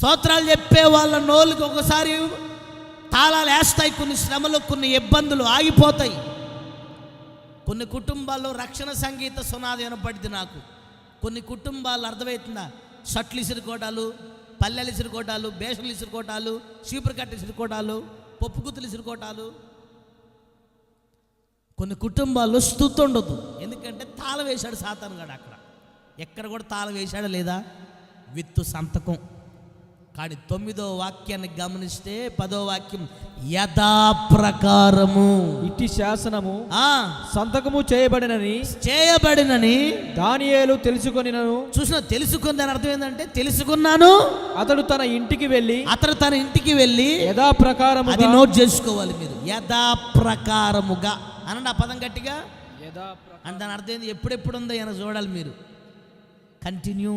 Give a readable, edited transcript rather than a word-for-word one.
స్తోత్రాలు చెప్పే వాళ్ళ నోళ్ళకి ఒకసారి తాళాలు వేస్తాయి, కొన్ని శ్రమలు, కొన్ని ఇబ్బందులు ఆగిపోతాయి. కొన్ని కుటుంబాల్లో రక్షణ సంగీత సునాది వినపడింది నాకు. కొన్ని కుటుంబాలు అర్థమవుతుందా, షట్లు ఇసురుకోటాలు, పల్లెలు ఇసురుకోటాలు, బేషలు ఇసురుకోటాలు, చీపురు కట్ట ఇసురుకోటాలు, పప్పు గుత్తులు ఇసురుకోటాలు. కొన్ని కుటుంబాల్లో స్తుతి ఉండదు, ఎందుకంటే తాళం వేశాడు సాతాను గాడు. అక్కడ ఎక్కడ కూడా తాళం వేశాడా లేదా? విత్తు సంతకం. కానీ 9వ వాక్యాన్ని గమనిస్తే 10వ వాక్యం, యథాప్రకారము ఇట్టి శాసనము సంతకము చేయబడినని దానియేలు తెలుసుకొనినను. చూసిన తెలుసుకుందని అర్థం ఏంటంటే, తెలుసుకున్నాను. అతడు తన ఇంటికి వెళ్ళి యథాప్రకారము, అది నోట్ చేసుకోవాలి మీరు, యథాప్రకారముగా అనండి ఆ పదం గట్టిగా. అంటే దాని అర్థం ఏంది? ఎప్పుడెప్పుడు ఉందో ఆయన చూడాలి మీరు. కంటిన్యూ.